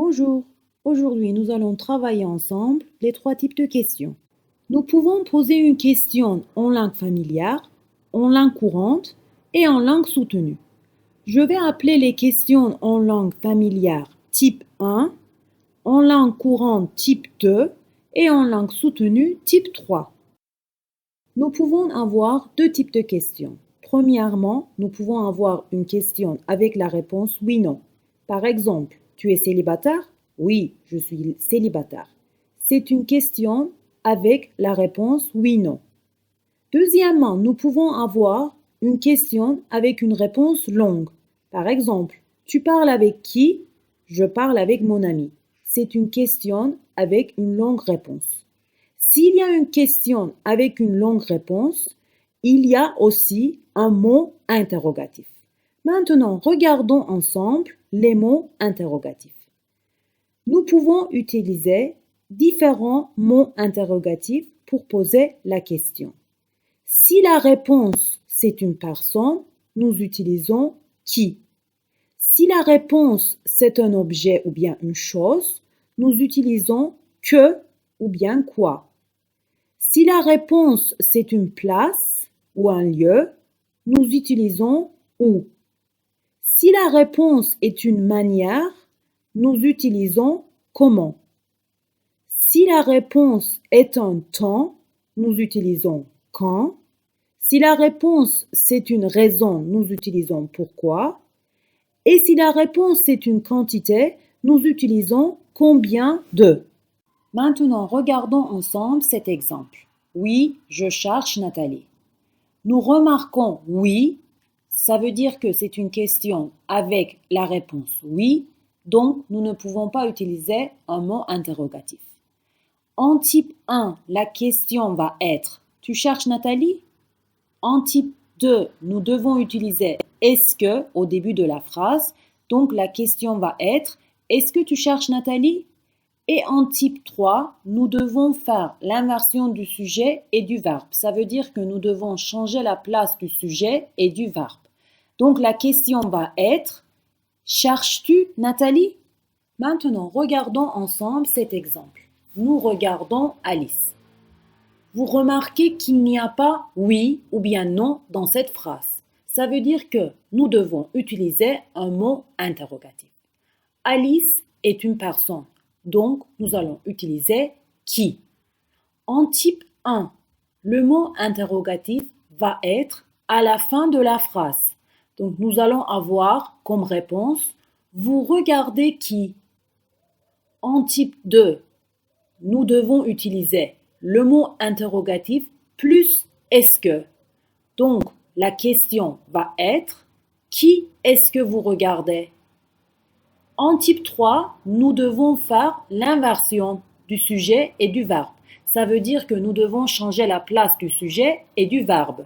Bonjour, aujourd'hui nous allons travailler ensemble les trois types de questions. Nous pouvons poser une question en langue familière, en langue courante et en langue soutenue. Je vais appeler les questions en langue familière type 1, en langue courante type 2 et en langue soutenue type 3. Nous pouvons avoir deux types de questions. Premièrement, nous pouvons avoir une question avec la réponse oui/non. Par exemple, tu es célibataire? Oui, je suis célibataire. C'est une question avec la réponse oui/non. Deuxièmement, nous pouvons avoir une question avec une réponse longue. Par exemple, tu parles avec qui? Je parle avec mon ami. C'est une question avec une longue réponse. S'il y a une question avec une longue réponse, il y a aussi un mot interrogatif. Maintenant, regardons ensemble les mots interrogatifs. Nous pouvons utiliser différents mots interrogatifs pour poser la question. Si la réponse c'est une personne, nous utilisons qui. Si la réponse c'est un objet ou bien une chose, nous utilisons que ou bien quoi. Si la réponse c'est une place ou un lieu, nous utilisons où. Si la réponse est une manière, nous utilisons comment. Si la réponse est un temps, nous utilisons quand. Si la réponse c'est une raison, nous utilisons pourquoi. Et si la réponse c'est une quantité, nous utilisons combien de. Maintenant, regardons ensemble cet exemple. Oui, je cherche Nathalie. Nous remarquons oui, ça veut dire que c'est une question avec la réponse oui, donc nous ne pouvons pas utiliser un mot interrogatif. En type 1, la question va être « Tu cherches Nathalie ?» En type 2, nous devons utiliser « Est-ce que » au début de la phrase, donc la question va être « Est-ce que tu cherches Nathalie ?» Et en type 3, nous devons faire l'inversion du sujet et du verbe. Ça veut dire que nous devons changer la place du sujet et du verbe. Donc la question va être « Cherches-tu Nathalie ?» Maintenant, regardons ensemble cet exemple. Nous regardons Alice. Vous remarquez qu'il n'y a pas « oui » ou bien « non » dans cette phrase. Ça veut dire que nous devons utiliser un mot interrogatif. Alice est une personne. Donc, nous allons utiliser qui. En type 1, le mot interrogatif va être à la fin de la phrase. Donc, nous allons avoir comme réponse « Vous regardez qui ?» En type 2, nous devons utiliser le mot interrogatif plus « est-ce que ?» Donc, la question va être « Qui est-ce que vous regardez ?» En type 3, nous devons faire l'inversion du sujet et du verbe. Ça veut dire que nous devons changer la place du sujet et du verbe.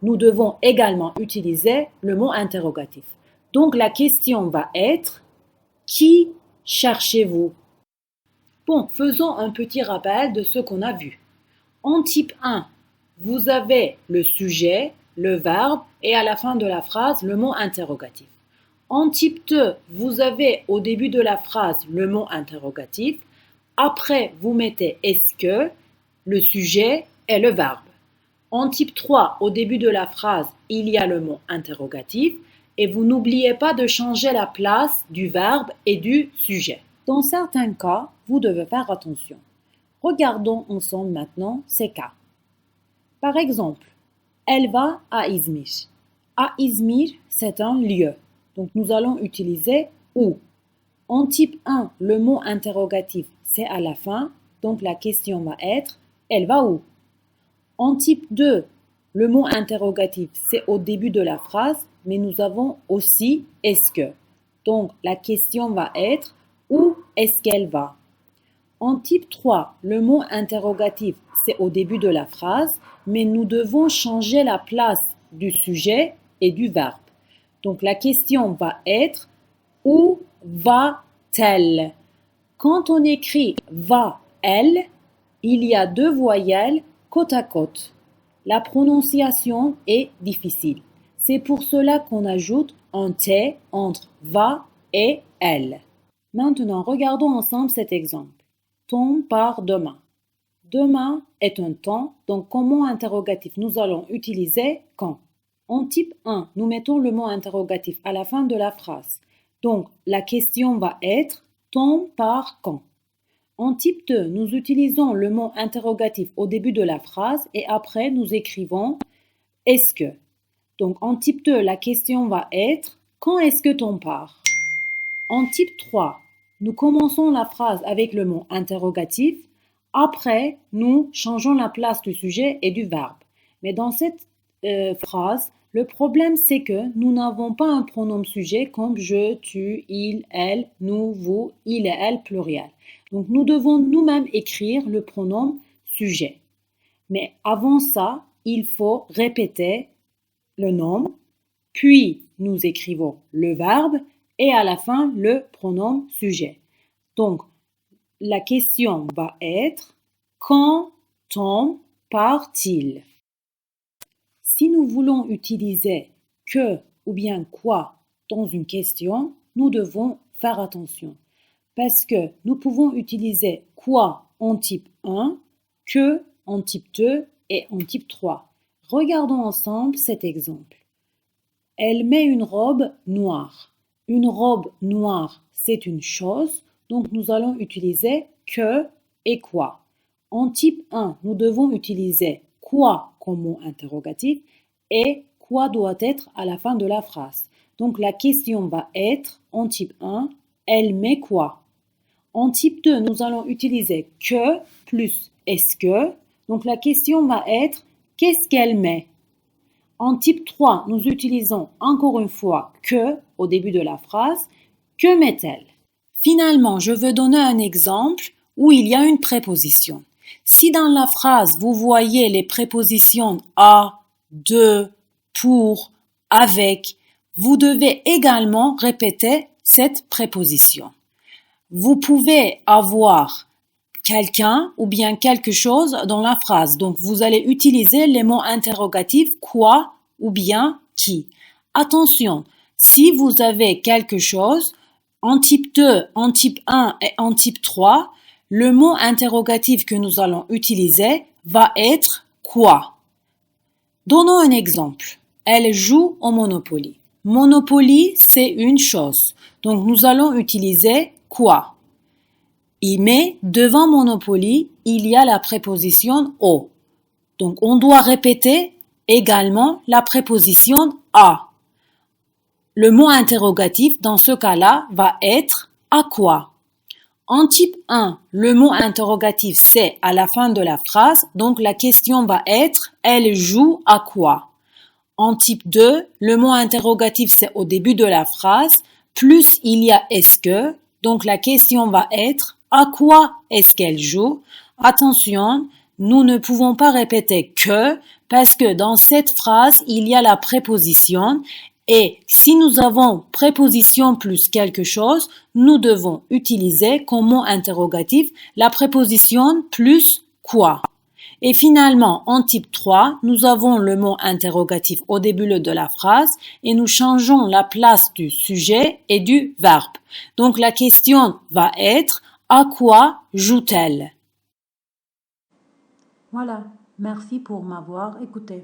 Nous devons également utiliser le mot interrogatif. Donc la question va être « Qui cherchez-vous » Bon, faisons un petit rappel de ce qu'on a vu. En type 1, vous avez le sujet, le verbe et à la fin de la phrase le mot interrogatif. En type 2, vous avez au début de la phrase le mot interrogatif. Après, vous mettez « est-ce que », le sujet et le verbe. En type 3, au début de la phrase, il y a le mot interrogatif et vous n'oubliez pas de changer la place du verbe et du sujet. Dans certains cas, vous devez faire attention. Regardons ensemble maintenant ces cas. Par exemple, elle va à Izmir. À Izmir, c'est un lieu. Donc, nous allons utiliser où. En type 1, le mot interrogatif, c'est à la fin. Donc, la question va être « Elle va où ?» En type 2, le mot interrogatif, c'est au début de la phrase, mais nous avons aussi « est-ce que ?» Donc, la question va être « Où est-ce qu'elle va ?» En type 3, le mot interrogatif, c'est au début de la phrase, mais nous devons changer la place du sujet et du verbe. Donc la question va être « Où va-t-elle » Quand on écrit « va-elle », il y a deux voyelles côte à côte. La prononciation est difficile. C'est pour cela qu'on ajoute un T entre « va » et « elle ». Maintenant, regardons ensemble cet exemple. Tom part demain. Demain est un temps, donc comme mot interrogatif, nous allons utiliser quand. En type 1, nous mettons le mot interrogatif à la fin de la phrase. Donc, la question va être Tom part quand. En type 2, nous utilisons le mot interrogatif au début de la phrase et après nous écrivons est-ce que. Donc, en type 2, la question va être quand est-ce que Tom part. En type 3, nous commençons la phrase avec le mot interrogatif. Après, nous changeons la place du sujet et du verbe. Mais dans cette phrase, le problème c'est que nous n'avons pas un pronom sujet comme je, tu, il, elle, nous, vous, il et elle pluriel. Donc nous devons nous-mêmes écrire le pronom sujet. Mais avant ça, il faut répéter le nom, puis nous écrivons le verbe et à la fin le pronom sujet. Donc, la question va être quand Tom part-il? Si nous voulons utiliser que ou bien quoi dans une question, nous devons faire attention parce que nous pouvons utiliser quoi en type 1, que en type 2 et en type 3. Regardons ensemble cet exemple. Elle met une robe noire. Une robe noire, c'est une chose, donc nous allons utiliser que et quoi. En type 1, nous devons utiliser quoi comme mot interrogatif et quoi doit être à la fin de la phrase. Donc la question va être en type 1, elle met quoi? En type 2, nous allons utiliser que plus est-ce que. Donc la question va être qu'est-ce qu'elle met? En type 3, nous utilisons encore une fois que au début de la phrase. Que met-elle? Finalement, je veux donner un exemple où il y a une préposition. Si dans la phrase, vous voyez les prépositions à, de, pour, avec, vous devez également répéter cette préposition. Vous pouvez avoir quelqu'un ou bien quelque chose dans la phrase. Donc, vous allez utiliser les mots interrogatifs quoi ou bien qui. Attention, si vous avez quelque chose en type 2, en type 1 et en type 3, le mot interrogatif que nous allons utiliser va être quoi. Donnons un exemple. Elle joue au Monopoly. Monopoly, c'est une chose. Donc, nous allons utiliser quoi. Mais devant Monopoly, il y a la préposition au. Donc, on doit répéter également la préposition à. Le mot interrogatif, dans ce cas-là, va être à quoi. En type 1, le mot interrogatif, c'est à la fin de la phrase. Donc, la question va être elle joue à quoi. En type 2, le mot interrogatif, c'est au début de la phrase. Plus il y a est-ce que. Donc, la question va être à quoi est-ce qu'elle joue? Attention, nous ne pouvons pas répéter que parce que dans cette phrase, il y a la préposition et si nous avons préposition plus quelque chose, nous devons utiliser comme mot interrogatif la préposition plus quoi. Et finalement, en type 3, nous avons le mot interrogatif au début de la phrase et nous changeons la place du sujet et du verbe. Donc la question va être à quoi joue-t-elle? Voilà, merci pour m'avoir écouté.